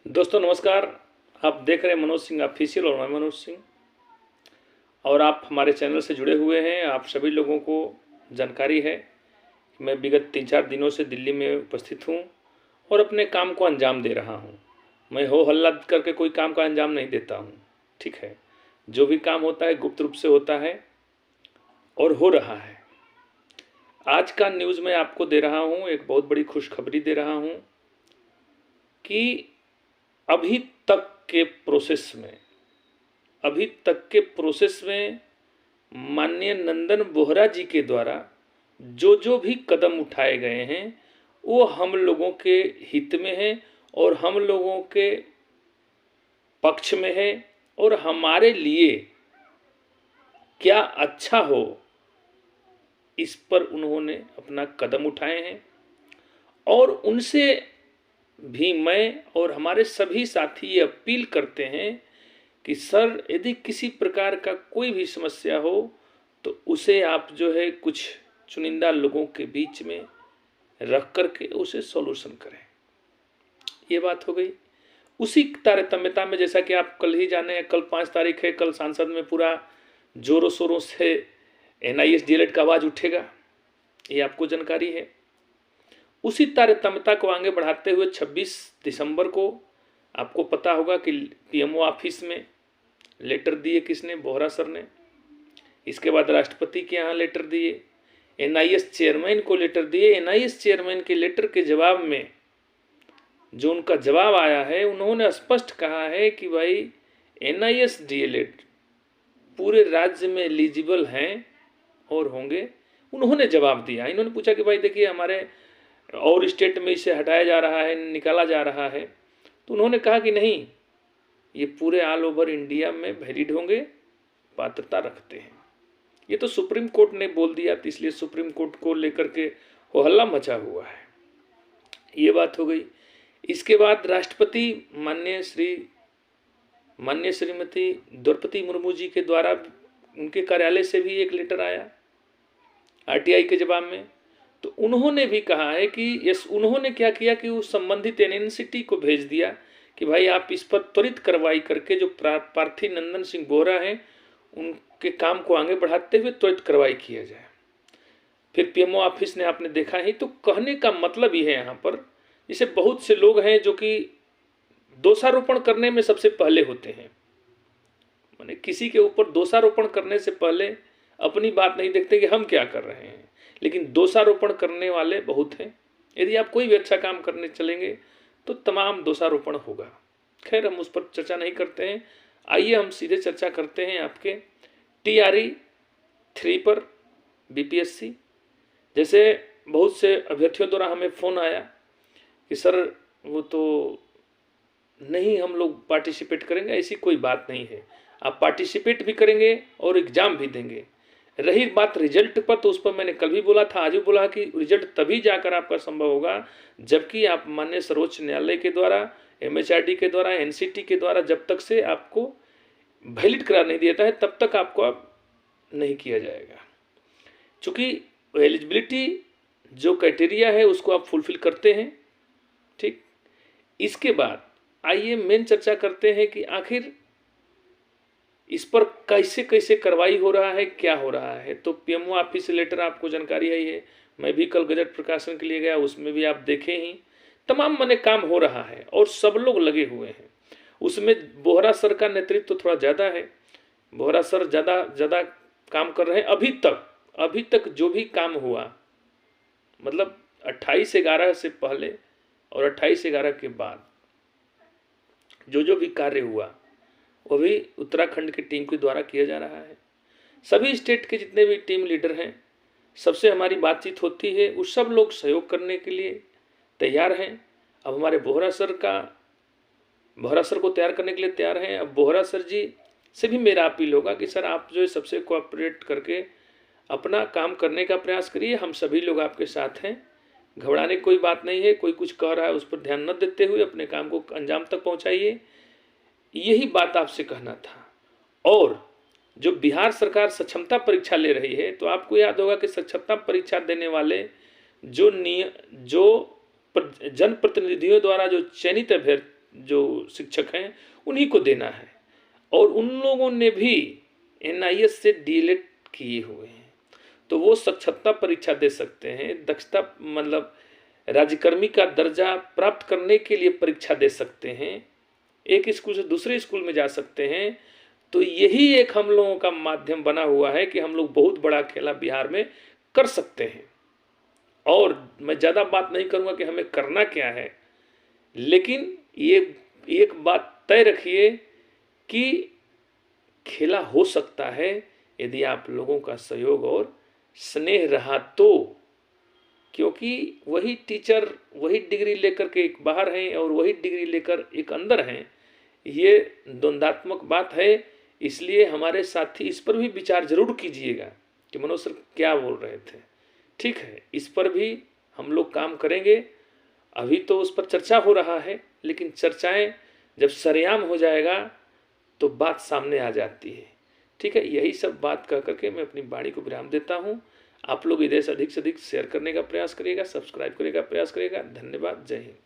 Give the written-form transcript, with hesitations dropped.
दोस्तों नमस्कार। आप देख रहे हैं मनोज सिंह ऑफिशियल और मैं मनोज सिंह, और आप हमारे चैनल से जुड़े हुए हैं। आप सभी लोगों को जानकारी है कि मैं विगत 3-4 दिनों से दिल्ली में उपस्थित हूं और अपने काम को अंजाम दे रहा हूं। मैं हो हल्ला करके कोई काम का अंजाम नहीं देता हूं, ठीक है। जो भी काम होता है गुप्त रूप से होता है और हो रहा है। आज का न्यूज़ मैं आपको दे रहा हूं, एक बहुत बड़ी खुशखबरी दे रहा हूं कि अभी तक के प्रोसेस में अभी तक के प्रोसेस में माननीय नंदन बोहरा जी के द्वारा जो जो भी कदम उठाए गए हैं वो हम लोगों के हित में है और हम लोगों के पक्ष में है, और हमारे लिए क्या अच्छा हो इस पर उन्होंने अपना कदम उठाए हैं। और उनसे भी मैं और हमारे सभी साथी ये अपील करते हैं कि सर, यदि किसी प्रकार का कोई भी समस्या हो तो उसे आप जो है कुछ चुनिंदा लोगों के बीच में रख करके उसे सॉल्यूशन करें। ये बात हो गई। उसी तारतम्यता में, जैसा कि आप कल ही जाने, कल 5 तारीख है, कल सांसद में पूरा जोरों शोरों से NIS DLED का आवाज़ उठेगा, ये आपको जानकारी है। उसी तारतम्यता को आगे बढ़ाते हुए 26 दिसंबर को आपको पता होगा कि PMO ऑफिस में लेटर दिए किसने? बोहरा सर ने। इसके बाद राष्ट्रपति के यहाँ लेटर दिए, NIS चेयरमैन को लेटर दिए। NIS चेयरमैन के लेटर के जवाब में जो उनका जवाब आया है, उन्होंने स्पष्ट कहा है कि भाई NIS DLED पूरे राज्य में एलिजिबल हैं और होंगे। उन्होंने जवाब दिया। इन्होंने पूछा कि भाई देखिए, हमारे और स्टेट में इसे हटाया जा रहा है, निकाला जा रहा है, तो उन्होंने कहा कि नहीं, ये पूरे ऑल ओवर इंडिया में वैलिड होंगे, पात्रता रखते हैं। ये तो सुप्रीम कोर्ट ने बोल दिया, तो इसलिए सुप्रीम कोर्ट को लेकर के हो हल्ला मचा हुआ है। ये बात हो गई। इसके बाद राष्ट्रपति माननीय श्रीमती द्रौपदी मुर्मू जी के द्वारा उनके कार्यालय से भी एक लेटर आया RTI के जवाब में। तो उन्होंने भी कहा है कि उन्होंने क्या किया कि उस संबंधित NNCT को भेज दिया कि भाई आप इस पर त्वरित कार्रवाई करके जो प्रार्थी नंदन सिंह बोहरा हैं उनके काम को आगे बढ़ाते हुए त्वरित कार्रवाई किया जाए। फिर PMO ऑफिस ने, आपने देखा ही। तो कहने का मतलब ये है यहाँ पर, जैसे बहुत से लोग हैं जो कि दोषारोपण करने में सबसे पहले होते हैं, माने किसी के ऊपर दोषारोपण करने से पहले अपनी बात नहीं देखते कि हम क्या कर रहे हैं, लेकिन दोषारोपण करने वाले बहुत हैं। यदि आप कोई भी अच्छा काम करने चलेंगे तो तमाम दोषारोपण होगा। खैर, हम उस पर चर्चा नहीं करते हैं। आइए हम सीधे चर्चा करते हैं आपके TRE 3 पर, BPSC। जैसे बहुत से अभ्यर्थियों द्वारा हमें फ़ोन आया कि सर वो तो नहीं, हम लोग पार्टिसिपेट करेंगे। ऐसी कोई बात नहीं है, आप पार्टिसिपेट भी करेंगे और एग्ज़ाम भी देंगे। रही बात रिजल्ट पर, तो उस पर मैंने कल भी बोला था, आज भी बोला कि रिजल्ट तभी जाकर आपका संभव होगा जबकि आप माननीय सर्वोच्च न्यायालय के द्वारा, MHRD के द्वारा, NCT के द्वारा जब तक से आपको वैलिड करार नहीं देता है तब तक आपको अब नहीं किया जाएगा। चूँकि एलिजिबिलिटी जो क्राइटेरिया है उसको आप फुलफिल करते हैं, ठीक। इसके बाद आइए मेन चर्चा करते हैं कि आखिर इस पर कैसे कैसे कार्रवाई हो रहा है, क्या हो रहा है। तो PMO ऑफिस से लेटर आपको जानकारी है। मैं भी कल गजट प्रकाशन के लिए गया, उसमें भी आप देखें ही, तमाम मने काम हो रहा है और सब लोग लगे हुए हैं। उसमें बोहरा सर का नेतृत्व तो थोड़ा ज़्यादा है। बोहरा सर ज़्यादा काम कर रहे हैं अभी तक जो भी काम हुआ, मतलब 28/11 से पहले और 28/11 के बाद जो भी कार्य हुआ वो भी उत्तराखंड की टीम के द्वारा किया जा रहा है। सभी स्टेट के जितने भी टीम लीडर हैं, सबसे हमारी बातचीत होती है। उस सब लोग सहयोग करने के लिए तैयार हैं। अब हमारे बोहरा सर को तैयार करने के लिए तैयार हैं। अब बोहरा सर जी से भी मेरा अपील होगा कि सर आप जो है सबसे कोऑपरेट करके अपना काम करने का प्रयास करिए। हम सभी लोग आपके साथ हैं, घबराने की कोई बात नहीं है। कोई कुछ कह रहा है उस पर ध्यान न देते हुए अपने काम को अंजाम तक पहुंचाइए। यही बात आपसे कहना था। और जो बिहार सरकार सक्षमता परीक्षा ले रही है, तो आपको याद होगा कि सक्षमता परीक्षा देने वाले जो जनप्रतिनिधियों द्वारा जो चयनित जो शिक्षक हैं उन्हीं को देना है। और उन लोगों ने भी NIS से DLED किए हुए हैं, तो वो साक्षरता परीक्षा दे सकते हैं, दक्षता मतलब राज्यकर्मी का दर्जा प्राप्त करने के लिए परीक्षा दे सकते हैं, एक स्कूल से दूसरे स्कूल में जा सकते हैं। तो यही एक हम लोगों का माध्यम बना हुआ है कि हम लोग बहुत बड़ा खेला बिहार में कर सकते हैं। और मैं ज़्यादा बात नहीं करूँगा कि हमें करना क्या है, लेकिन ये एक बात तय रखिए कि खेला हो सकता है यदि आप लोगों का सहयोग और स्नेह रहा तो। क्योंकि वही टीचर वही डिग्री लेकर के एक बाहर हैं और वही डिग्री लेकर एक अंदर हैं, ये द्वंद्वात्मक बात है। इसलिए हमारे साथी इस पर भी विचार जरूर कीजिएगा कि मनोज सर क्या बोल रहे थे। ठीक है, इस पर भी हम लोग काम करेंगे। अभी तो उस पर चर्चा हो रहा है, लेकिन चर्चाएं जब सरेआम हो जाएगा तो बात सामने आ जाती है। ठीक है, यही सब बात कह करके मैं अपनी वाणी को विराम देता हूँ। आप लोग इधर से अधिक शेयर करने का प्रयास करिएगा, सब्सक्राइब करने का प्रयास करिएगा। धन्यवाद, जय हिंद।